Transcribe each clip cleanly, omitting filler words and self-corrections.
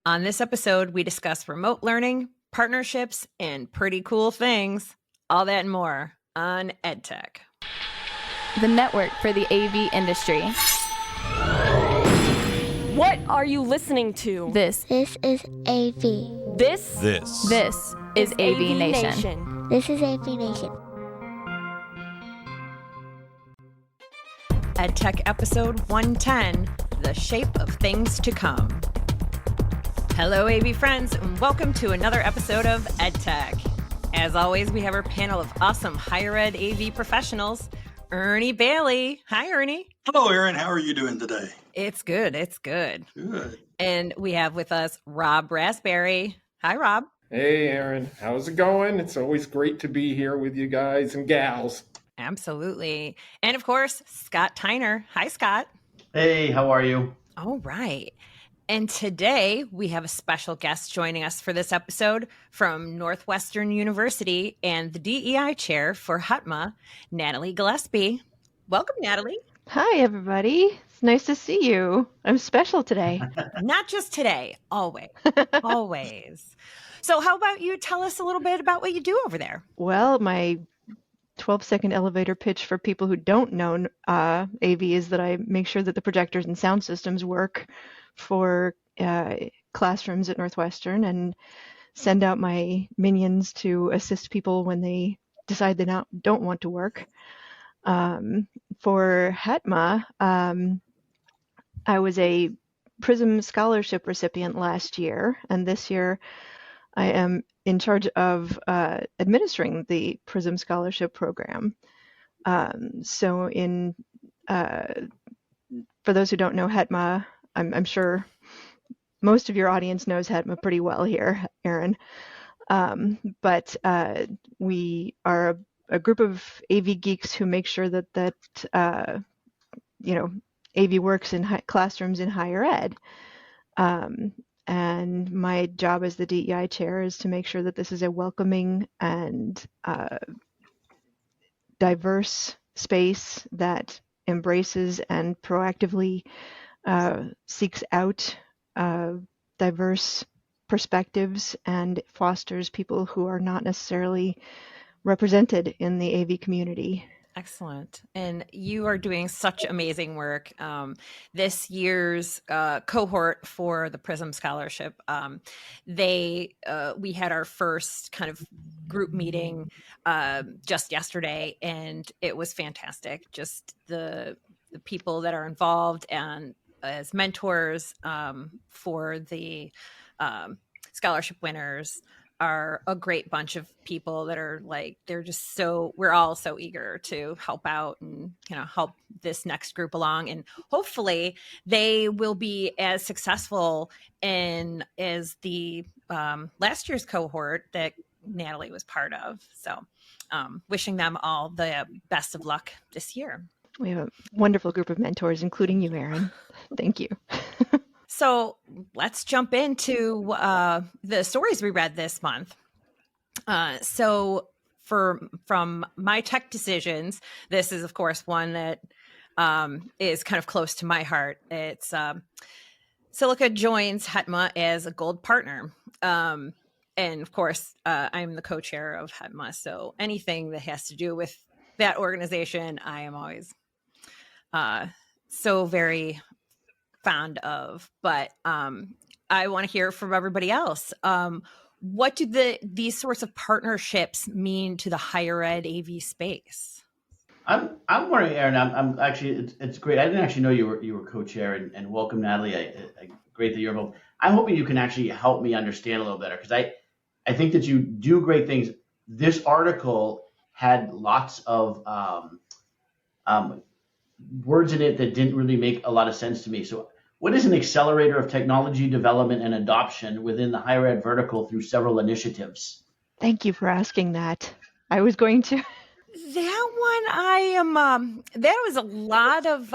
On this episode, we discuss remote learning, partnerships, and pretty cool things. All that and more on EDTech. The network for the AV industry. What are you listening to? This is AV. This is AVNation. This is AVNation. EDTech episode 110, The Shape of Things to Come. Hello, AV friends, and welcome to another episode of EDTech. As always, we have our panel of awesome higher ed AV professionals. Ernie Bailey. Hi, Ernie. Hello, Erin. How are you doing today? It's good. It's good. Good. And we have with us Rob Rasberry. Hi, Rob. Hey, Erin. How's it going? It's always great to be here with you guys and gals. Absolutely. And of course, Scott Tyner. Hi, Scott. Hey, how are you? All right. And today we have a special guest joining us for this episode from Northwestern University and the DEI chair for HETMA, Natalie Gillespie. Welcome, Natalie. Hi, everybody. It's nice to see you. I'm special today. Not just today, always. Always. So how about you tell us a little bit about what you do over there? Well, my 12-second elevator pitch for people who don't know AV is that I make sure that the projectors and sound systems work for classrooms at Northwestern and send out my minions to assist people when they decide they don't want to work. For HETMA, I was a PRISM scholarship recipient last year, and this year I am in charge of administering the PRISM scholarship program. For those who don't know HETMA, I'm sure most of your audience knows HETMA pretty well here, Erin. But we are a group of AV geeks who make sure that AV works in classrooms in higher ed. And my job as the DEI chair is to make sure that this is a welcoming and diverse space that embraces and proactively seeks out diverse perspectives and fosters people who are not necessarily represented in the AV community. Excellent. And you are doing such amazing work. This year's cohort for the PRISM Scholarship, we had our first kind of group meeting just yesterday, and it was fantastic. Just the people that are involved and as mentors for the scholarship winners are a great bunch of people that are we're all so eager to help out and help this next group along, and hopefully they will be as successful as the last year's cohort that Natalie was part of. So wishing them all the best of luck this year. We have a wonderful group of mentors, including you, Erin. Thank you. So let's jump into the stories we read this month. So from my tech decisions, this is, of course, one that is kind of close to my heart. It's Silica joins HETMA as a gold partner. And of course, I'm the co-chair of HETMA. So anything that has to do with that organization, I am always so very fond of, but I want to hear from everybody else. What do these sorts of partnerships mean to the higher ed AV space? I'm wondering, Erin. I'm actually. It's great. I didn't actually know you were co-chair, and welcome, Natalie. Great that you're involved. I'm hoping you can actually help me understand a little better, because I think that you do great things. This article had lots of words in it that didn't really make a lot of sense to me. So what is an accelerator of technology development and adoption within the higher ed vertical through several initiatives? Thank you for asking that. I was going to. That one, that was a lot of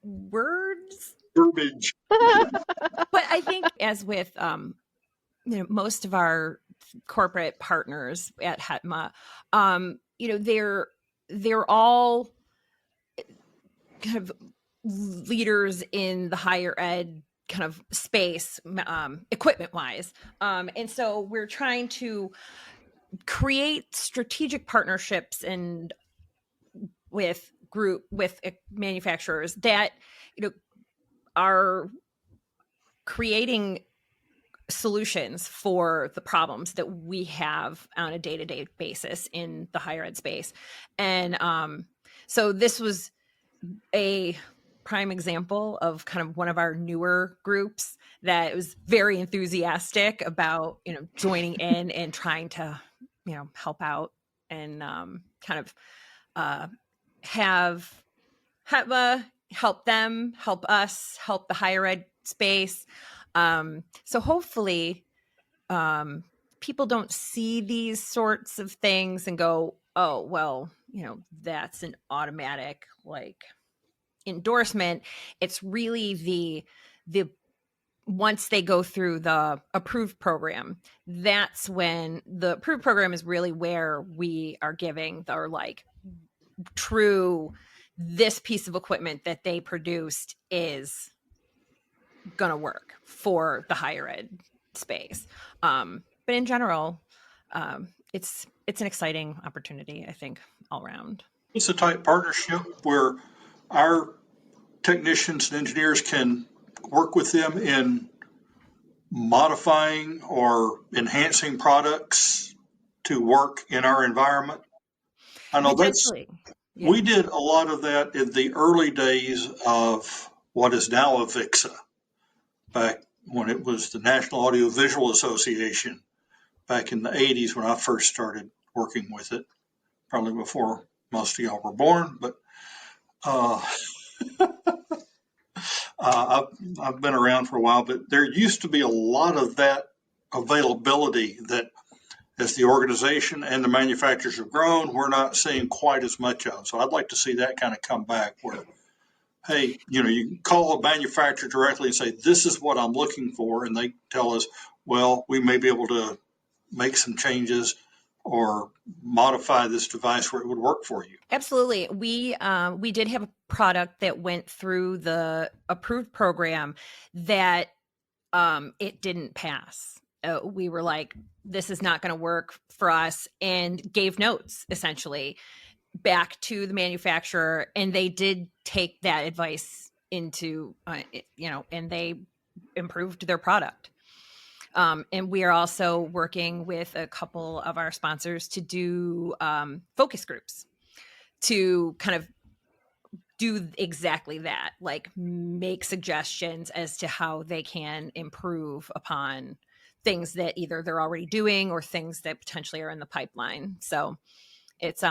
words. Verbiage. But I think, as with most of our corporate partners at HETMA, they're all kind of leaders in the higher ed kind of space, equipment wise. And so we're trying to create strategic partnerships and with manufacturers that, are creating solutions for the problems that we have on a day-to-day basis in the higher ed space. And so this was a prime example of kind of one of our newer groups that was very enthusiastic about, joining in and trying to, help out and kind of have HETMA help them, help us, help the higher ed space. So hopefully people don't see these sorts of things and go, oh, well, that's an automatic endorsement. It's really the once they go through the approved program, that's when the approved program is really where we are giving our true, this piece of equipment that they produced is gonna work for the higher ed space. But in general, it's an exciting opportunity, I think, all around. It's a tight partnership where our technicians and engineers can work with them in modifying or enhancing products to work in our environment. I know we did a lot of that in the early days of what is now AVIXA, back when it was the National Audiovisual Association, back in the 80s when I first started working with it, probably before most of y'all were born, but I've been around for a while, but there used to be a lot of that availability that as the organization and the manufacturers have grown, we're not seeing quite as much of. So I'd like to see that kind of come back where, hey, you can call a manufacturer directly and say, this is what I'm looking for. And they tell us, well, we may be able to make some changes or modify this device where it would work for you. Absolutely. We did have a product that went through the approved program that it didn't pass. We were like, this is not going to work for us, and gave notes essentially back to the manufacturer. And they did take that advice into, and they improved their product. And we are also working with a couple of our sponsors to do focus groups to kind of do exactly that, make suggestions as to how they can improve upon things that either they're already doing or things that potentially are in the pipeline. So it's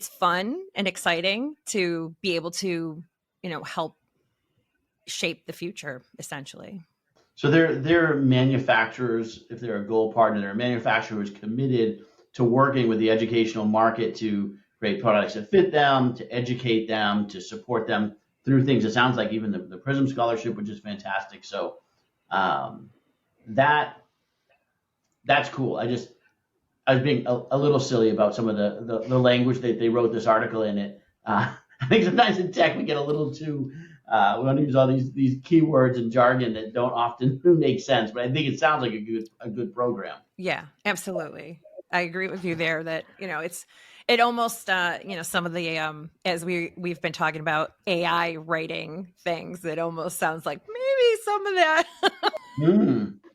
fun and exciting to be able to, help shape the future, essentially. So they're manufacturers, if they're a gold partner, they're manufacturers committed to working with the educational market to create products that fit them, to educate them, to support them through things. It sounds like even the PRISM scholarship, which is fantastic. So that's cool. I was being a little silly about some of the language that they wrote this article in it. I think sometimes in tech we get a little too we want to use all these keywords and jargon that don't often make sense, but I think it sounds like a good program. Yeah, absolutely. I agree with you there that, it almost, some of the, as we've been talking about AI writing things, it almost sounds like maybe some of that.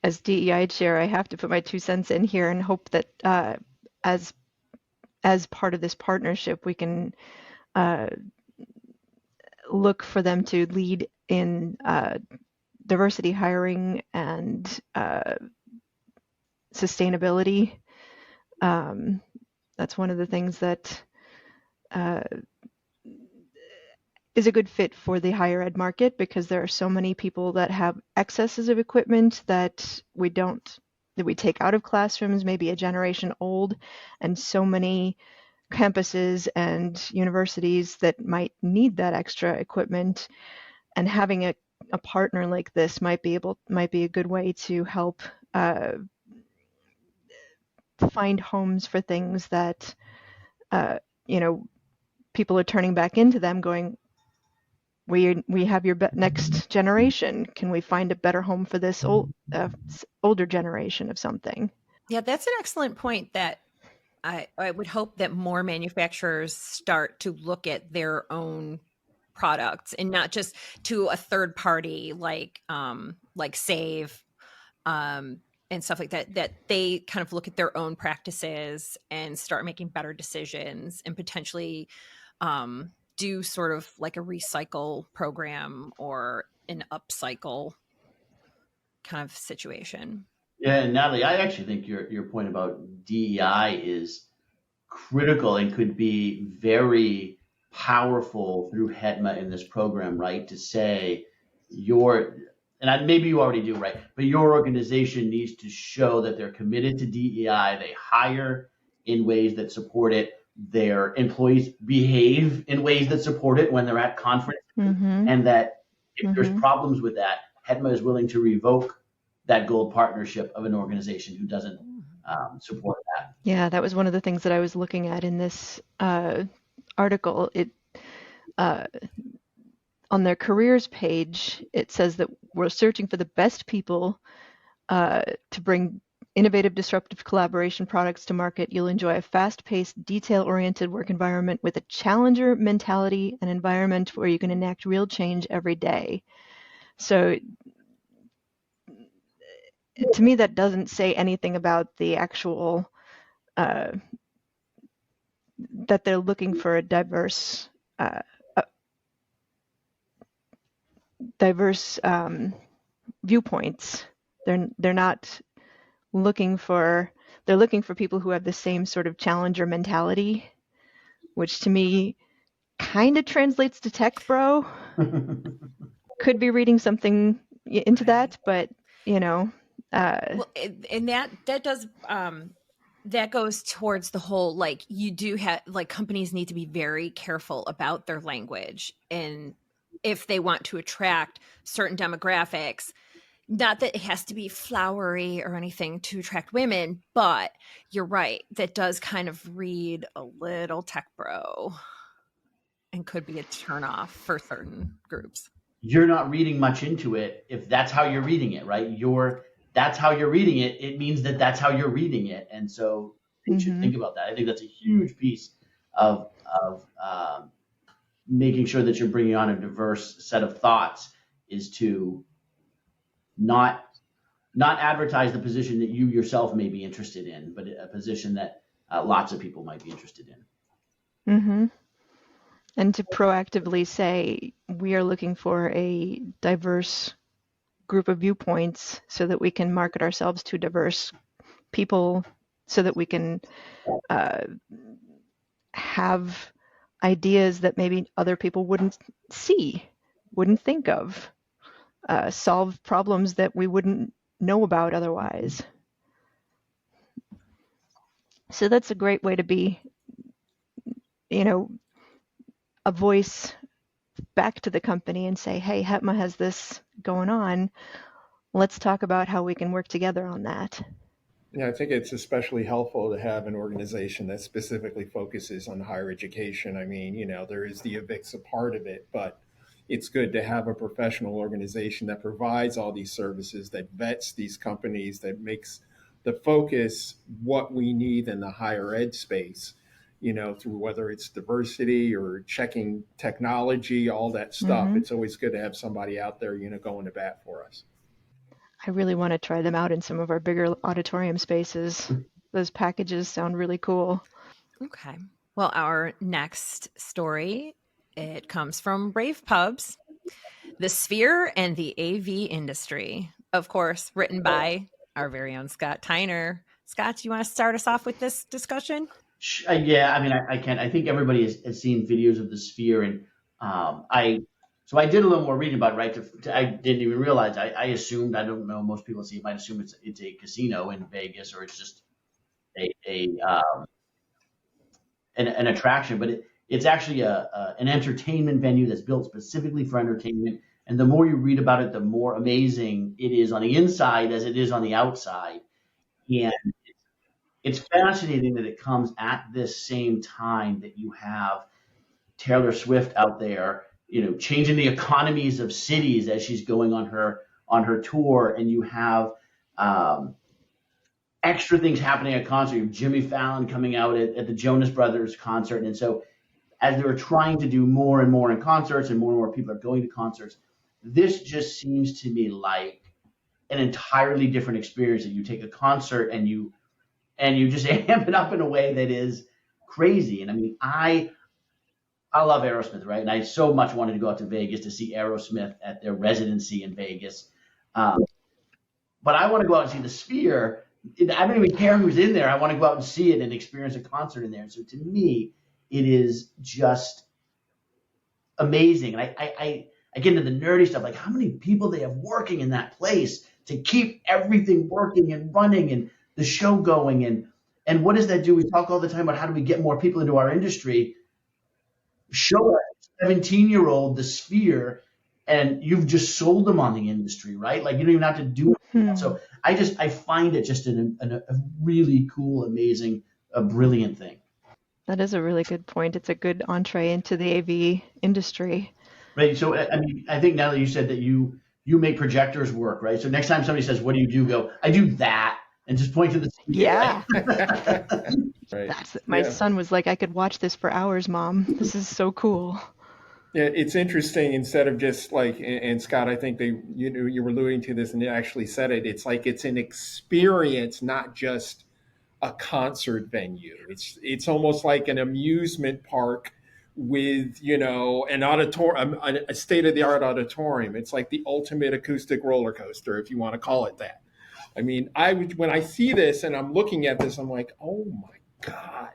As DEI chair, I have to put my 2 cents in here and hope that as part of this partnership, we can look for them to lead in diversity hiring and sustainability. That's one of the things that is a good fit for the higher ed market, because there are so many people that have excesses of equipment that we take out of classrooms, maybe a generation old, and so many campuses and universities that might need that extra equipment, and having a partner like this might be a good way to help find homes for things that people are turning back into them going, we have your next generation. Can we find a better home for this older generation of something? Yeah, that's an excellent point that I would hope that more manufacturers start to look at their own products and not just to a third party like Save and stuff like that, that they kind of look at their own practices and start making better decisions and potentially do sort of like a recycle program or an upcycle kind of situation. Yeah, and Natalie, I actually think your point about DEI is critical and could be very powerful through HETMA in this program, right? To say maybe you already do, right? But your organization needs to show that they're committed to DEI. They hire in ways that support it. Their employees behave in ways that support it when they're at conference, and that if there's problems with that, HETMA is willing to revoke that gold partnership of an organization who doesn't support that. Yeah, that was one of the things that I was looking at in this article. On their careers page, it says that we're searching for the best people to bring innovative, disruptive collaboration products to market. You'll enjoy a fast-paced, detail-oriented work environment with a challenger mentality, an environment where you can enact real change every day. So to me, that doesn't say anything about the actual that they're looking for a diverse viewpoints. They're not looking for, they're looking for people who have the same sort of challenger mentality, which to me kind of translates to tech bro. Could be reading something into that, but well, and that does that goes towards the whole, like, you do have, like, companies need to be very careful about their language, and if they want to attract certain demographics, not that it has to be flowery or anything to attract women, but you're right, that does kind of read a little tech bro and could be a turnoff for certain groups. You're not reading much into it if that's how you're reading it, right? That's how you're reading it. It means that that's how you're reading it, and so you should think about that. I think that's a huge piece of making sure that you're bringing on a diverse set of thoughts, is to not advertise the position that you yourself may be interested in, but a position that lots of people might be interested in. And to proactively say, we are looking for a diverse group of viewpoints so that we can market ourselves to diverse people, so that we can have ideas that maybe other people wouldn't see, wouldn't think of, solve problems that we wouldn't know about otherwise. So that's a great way to be, a voice back to the company and say, hey, HETMA has this going on. Let's talk about how we can work together on that. Yeah, I think it's especially helpful to have an organization that specifically focuses on higher education. I mean, there is the AVIXA part of it, but it's good to have a professional organization that provides all these services, that vets these companies, that makes the focus what we need in the higher ed space, through whether it's diversity or checking technology, all that stuff. It's always good to have somebody out there, going to bat for us. I really want to try them out in some of our bigger auditorium spaces. Those packages sound really cool. Okay. Well, our next story, it comes from Brave Pubs, The Sphere and the AV Industry. Of course, written by our very own Scott Tyner. Scott, do you want to start us off with this discussion? Yeah, I mean, I can. I think everybody has seen videos of the Sphere, and I did a little more reading about it, right? I didn't even realize. I assumed, I don't know, most people might assume it's a casino in Vegas, or it's just an attraction, but it's actually an entertainment venue that's built specifically for entertainment. And the more you read about it, the more amazing it is on the inside as it is on the outside. And it's fascinating that it comes at this same time that you have Taylor Swift out there, changing the economies of cities as she's going on her tour, and you have extra things happening at concert. You have Jimmy Fallon coming out at the Jonas Brothers concert, and so as they were trying to do more and more in concerts, and more people are going to concerts, this just seems to me like an entirely different experience. That you take a concert and you just amp it up in a way that is crazy. And I mean, I love Aerosmith, right? And I so much wanted to go out to Vegas to see Aerosmith at their residency in Vegas. But I want to go out and see the Sphere. I don't even care who's in there. I want to go out and see it and experience a concert in there. And so to me, it is just amazing. And I get into the nerdy stuff, like how many people they have working in that place to keep everything working and running and the show going. And what does that do? We talk all the time about how do we get more people into our industry. Show a 17-year-old the Sphere, and you've just sold them on the industry, right? Like you don't even have to do it. So I find it just a really cool, amazing, a brilliant thing. That is a really good point. It's a good entree into the AV industry. Right. So I mean, I think Natalie, you said that you make projectors work, right? So next time somebody says, "What do you do?" Go, "I do that," and just point to the Sphere. Yeah. Right. My son was like, "I could watch this for hours, Mom. This is so cool." Yeah, it's interesting. Instead of just like, and Scott, I think you were alluding to this, and they actually said it. It's like it's an experience, not just a concert venue. It's almost like an amusement park with an auditorium, a state-of-the-art auditorium. It's like the ultimate acoustic roller coaster, if you want to call it that. I mean, when I see this and I'm looking at this, I'm like, oh my God.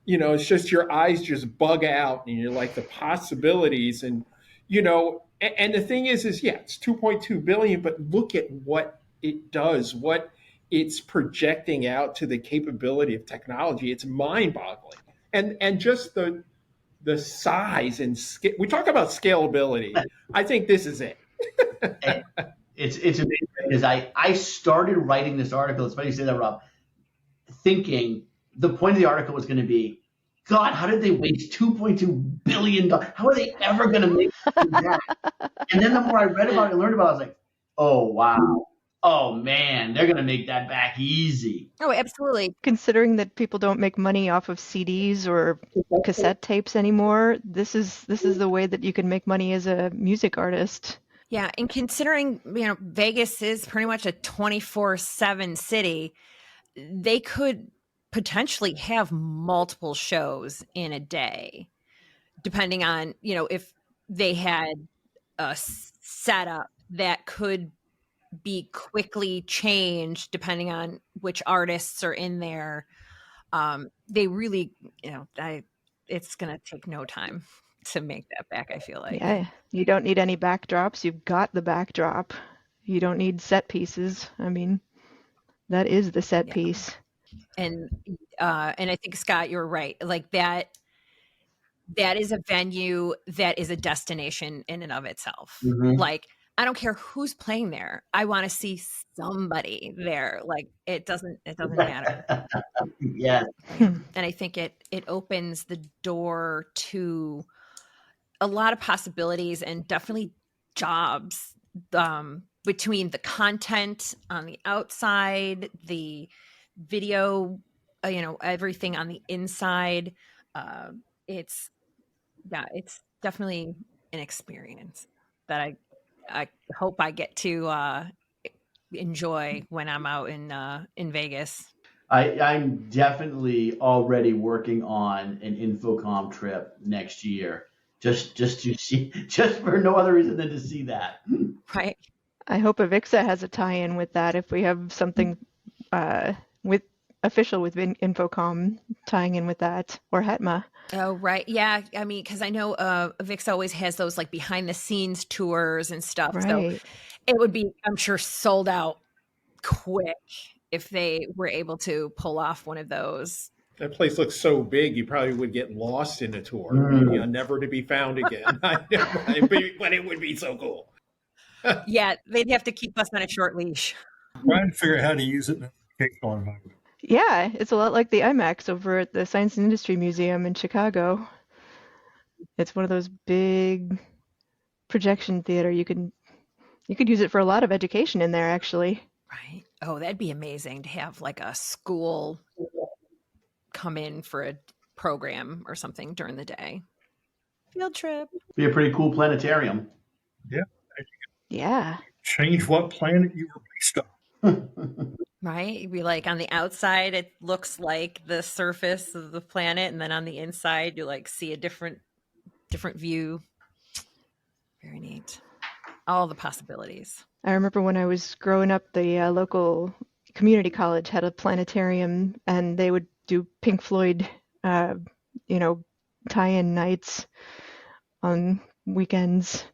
It's just your eyes just bug out, and you're like the possibilities, and and the thing is yeah, it's 2.2 billion, but look at what it does, what it's projecting out to the capability of technology. It's mind-boggling, and just the size and scale. We talk about scalability. I think this is it. It's amazing because I started writing this article. It's funny you say that, Rob. Thinking the point of the article was going to be, God, how did they waste $2.2 billion? How are they ever going to make that? And then the more I read about it and learned about it, I was like, oh, wow. Oh, man, they're going to make that back easy. Oh, absolutely. Considering that people don't make money off of CDs or cassette tapes anymore, this is the way that you can make money as a music artist. Yeah, and considering, Vegas is pretty much a 24/7 city, they could potentially have multiple shows in a day, depending on, if they had a setup that could be quickly changed depending on which artists are in there. They really, it's going to take no time to make that back, I feel like. Yeah, you don't need any backdrops. You've got the backdrop. You don't need set pieces. I mean, that is the set piece. And I think, Scott, you're right. Like that is a venue that is a destination in and of itself. Mm-hmm. Like, I don't care who's playing there. I want to see somebody there. Like it doesn't matter. Yeah. And I think it opens the door to a lot of possibilities and definitely jobs, between the content on the outside, the video, everything on the inside. It's definitely an experience that I hope I get to enjoy when I'm out in Vegas. I'm definitely already working on an Infocom trip next year, just to see, just for no other reason than to see that. Right. I hope Avixa has a tie-in with that. If we have something with Infocom tying in with that, or HETMA. Oh, right. Yeah. I mean, because I know Avixa always has those like behind the scenes tours and stuff. Right. So it would be, I'm sure, sold out quick if they were able to pull off one of those. That place looks so big, you probably would get lost in a tour, never to be found again. But it would be so cool. Yeah, they'd have to keep us on a short leash. Trying to figure out how to use it in a kickstart environment. Yeah, it's a lot like the IMAX over at the Science and Industry Museum in Chicago. It's one of those big projection theater. You could use it for a lot of education in there, actually. Right. Oh, that'd be amazing to have like a school come in for a program or something during the day. Field trip. Be a pretty cool planetarium. Yeah. Yeah. Change what planet you were based on. Right? You'd be like on the outside, it looks like the surface of the planet, and then on the inside, you like see a different view. Very neat. All the possibilities. I remember when I was growing up, the local community college had a planetarium, and they would do Pink Floyd, tie-in nights on weekends.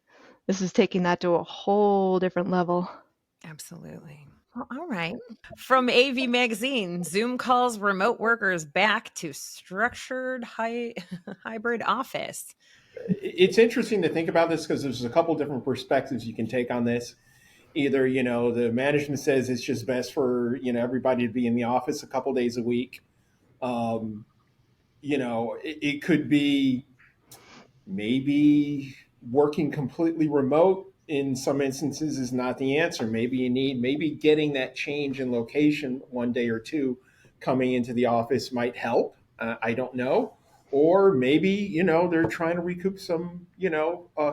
This is taking that to a whole different level. Absolutely. Well, all right. From AV Magazine, Zoom calls remote workers back to structured hybrid office. It's interesting to think about this because there's a couple different perspectives you can take on this. Either, the management says it's just best for, everybody to be in the office a couple days a week. It could be maybe working completely remote in some instances is not the answer. Maybe getting that change in location one day or two coming into the office might help. I don't know. Or maybe, they're trying to recoup some,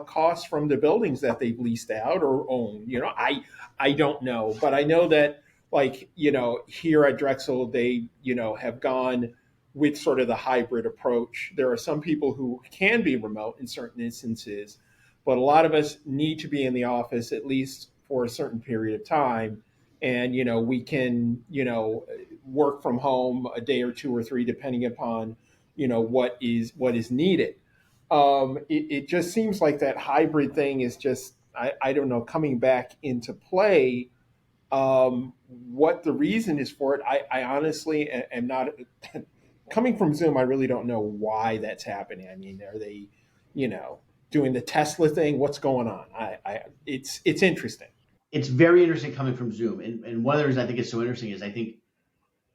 costs from the buildings that they've leased out or own. I don't know. But I know that, here at Drexel, they, have gone with sort of the hybrid approach. There are some people who can be remote in certain instances, but a lot of us need to be in the office at least for a certain period of time. And, we can, work from home a day or two or three, depending upon, what is needed. It just seems like that hybrid thing is just, I don't know, coming back into play. What the reason is for it, I honestly am not, coming from Zoom, I really don't know why that's happening. I mean, are they, doing the Tesla thing? What's going on? It's interesting. It's very interesting coming from Zoom. And one of the reasons I think it's so interesting is I think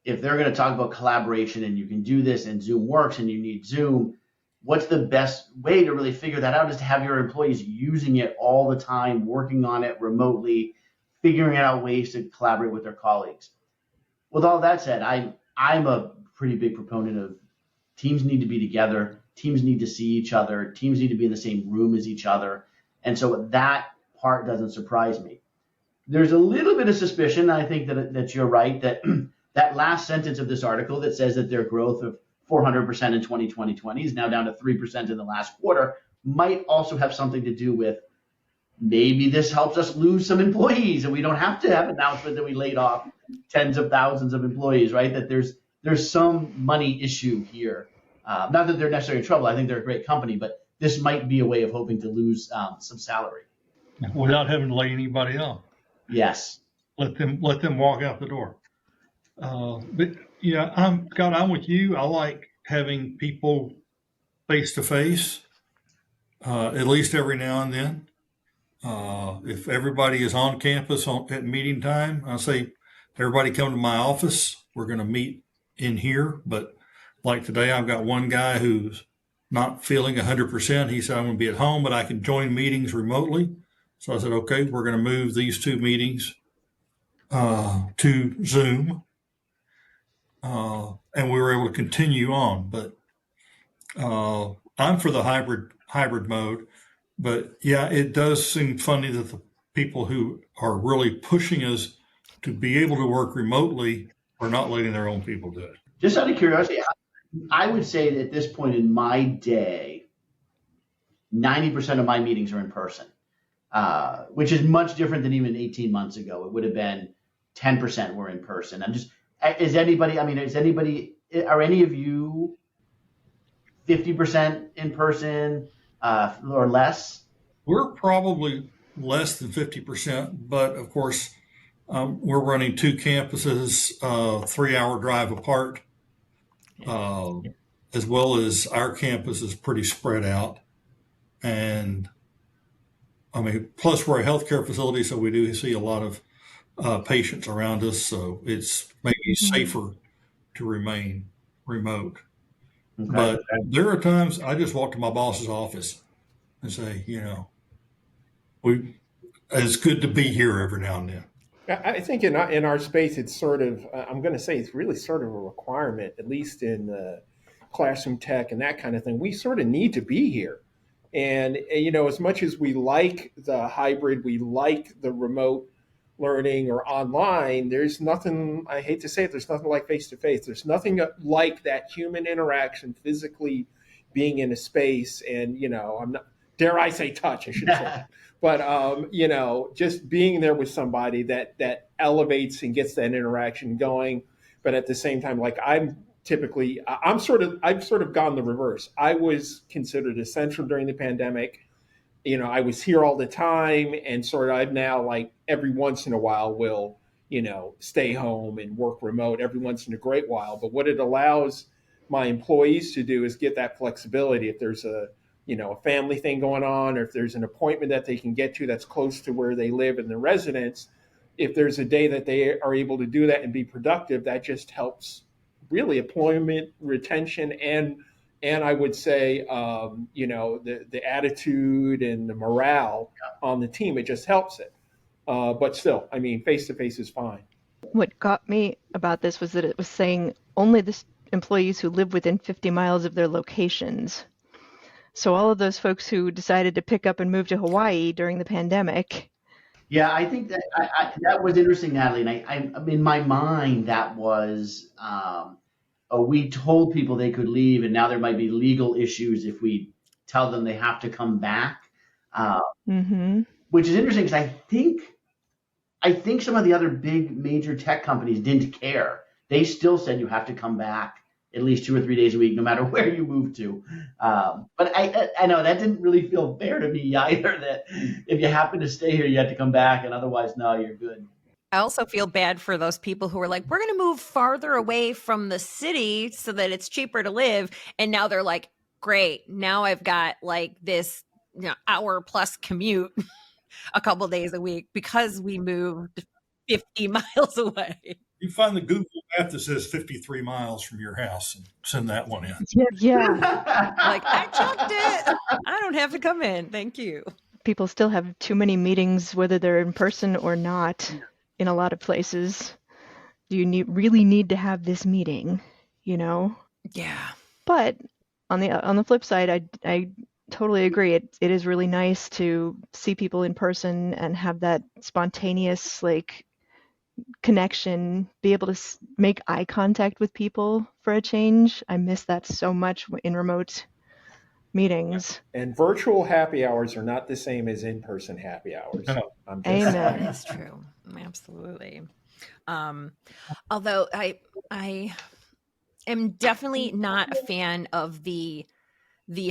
if they're going to talk about collaboration and you can do this and Zoom works and you need Zoom, what's the best way to really figure that out is to have your employees using it all the time, working on it remotely, figuring out ways to collaborate with their colleagues. With all that said, I'm a pretty big proponent of teams need to be together, teams need to see each other, teams need to be in the same room as each other. And so that part doesn't surprise me. There's a little bit of suspicion, I think that you're right, that that last sentence of this article that says that their growth of 400% in 2020 is now down to 3% in the last quarter might also have something to do with maybe this helps us lose some employees and we don't have to have an announcement that we laid off tens of thousands of employees, right? That there's some money issue here. Not that they're necessarily in trouble. I think they're a great company, but this might be a way of hoping to lose some salary. Without having to lay anybody off. Yes. Let them walk out the door. But yeah, I'm with you. I like having people face to face, at least every now and then. If everybody is on campus at meeting time, I say, everybody come to my office. We're going to meet in here. But like today, I've got one guy who's not feeling 100%. He said, I'm going to be at home, but I can join meetings remotely. So I said, okay, we're going to move these two meetings to Zoom. And we were able to continue on, but I'm for the hybrid mode. But yeah, it does seem funny that the people who are really pushing us to be able to work remotely are not letting their own people do it. Just out of curiosity, I would say that at this point in my day, 90% of my meetings are in person, which is much different than even 18 months ago. It would have been 10% were in person. Are any of you 50% in person or less? We're probably less than 50%, but of course, we're running two campuses, 3-hour drive apart, as well as our campus is pretty spread out. And plus we're a healthcare facility, so we do see a lot of patients around us, so it's maybe safer to remain remote. Okay. But there are times I just walk to my boss's office and say, it's good to be here every now and then. I think in our space, it's sort of, I'm going to say it's really sort of a requirement, at least in classroom tech and that kind of thing. We sort of need to be here. And, as much as we like the hybrid, we like the remote learning or online, there's nothing, I hate to say it, there's nothing like face-to-face. There's nothing like that human interaction, physically being in a space. And, I'm not, dare I say touch, I should say. But, just being there with somebody that elevates and gets that interaction going. But at the same time, like I've sort of gone the reverse. I was considered essential during the pandemic. I was here all the time, and sort of I've now, like, every once in a while will, stay home and work remote every once in a great while. But what it allows my employees to do is get that flexibility. If there's a family thing going on, or if there's an appointment that they can get to that's close to where they live in their residence, if there's a day that they are able to do that and be productive, that just helps really employment retention and I would say, the attitude and the morale on the team, it just helps it. But still, I mean, face-to-face is fine. What got me about this was that it was saying only the employees who live within 50 miles of their locations. So all of those folks who decided to pick up and move to Hawaii during the pandemic. Yeah, I think that that was interesting, Natalie. And I in my mind, that was we told people they could leave, and now there might be legal issues if we tell them they have to come back. Which is interesting because I think some of the other big major tech companies didn't care. They still said you have to come back at least 2 or 3 days a week, no matter where you move to. But I know that didn't really feel fair to me either, that if you happen to stay here, you have to come back, and otherwise, no, you're good. I also feel bad for those people who are like, we're going to move farther away from the city so that it's cheaper to live. And now they're like, great, now I've got like this hour plus commute a couple days a week because we moved 50 miles away. You find the Google map that says 53 miles from your house and send that one in. Yeah. Like, I checked it. I don't have to come in. Thank you. People still have too many meetings, whether they're in person or not, in a lot of places. Do you really need to have this meeting, Yeah. But on the flip side, I totally agree. It is really nice to see people in person and have that spontaneous, like, connection, be able to make eye contact with people for a change. I miss that so much in remote meetings. And virtual happy hours are not the same as in-person happy hours. Amen. That's true. Absolutely. Although I am definitely not a fan of the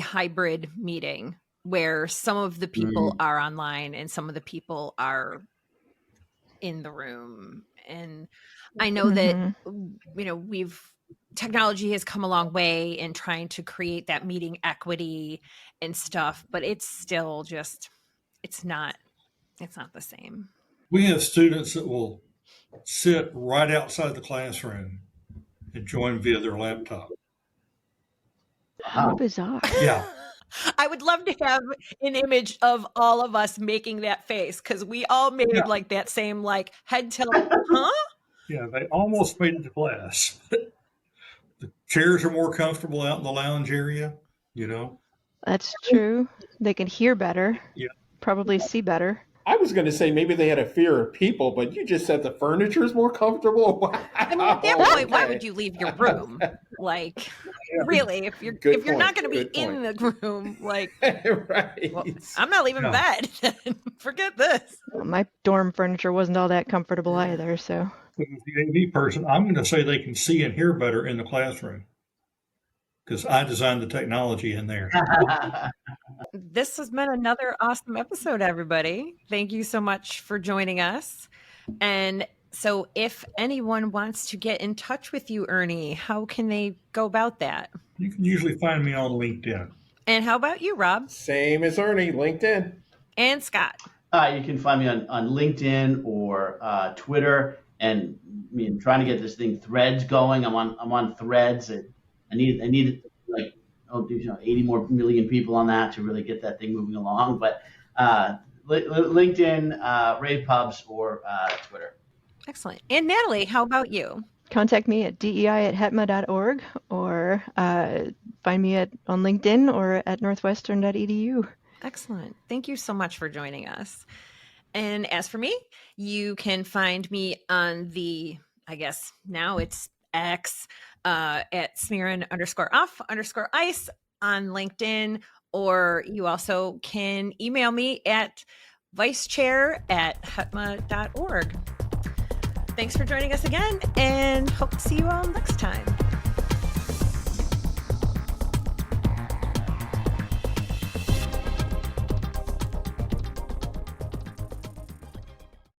hybrid meeting where some of the people are online and some of the people are in the room. And I know that, technology has come a long way in trying to create that meeting equity and stuff, but it's still just, it's not the same. We have students that will sit right outside the classroom and join via their laptop. How bizarre. Yeah. I would love to have an image of all of us making that face, because we all made like that same like head tilt, huh? Yeah, they almost made it to class. The chairs are more comfortable out in the lounge area, That's true. They can hear better. Yeah. Probably see better. I was going to say maybe they had a fear of people, but you just said the furniture is more comfortable. Wow. I mean, at that point, why would you leave your room? Like, really, if you're not going to be in the room, like, right. Well, I'm not leaving bed. Forget this. My dorm furniture wasn't all that comfortable either, so. With the AV person, I'm going to say they can see and hear better in the classroom because I designed the technology in there. This has been another awesome episode, everybody. Thank you so much for joining us. And so if anyone wants to get in touch with you, Ernie, how can they go about that? You can usually find me on LinkedIn. And how about you, Rob? Same as Ernie, LinkedIn. And Scott? You can find me on LinkedIn or Twitter. And trying to get this thing Threads going. I'm on Threads. I need like 80 more million people on that to really get that thing moving along. But LinkedIn, rave pubs, or Twitter. Excellent. And Natalie, how about you? Contact me at dei@hetma.org or find me on LinkedIn or at northwestern.edu. Excellent. Thank you so much for joining us. And as for me, you can find me on I guess now it's X, at Smearin_off_ice on LinkedIn, or you also can email me at vicechair@hetma.org. Thanks for joining us again, and hope to see you all next time.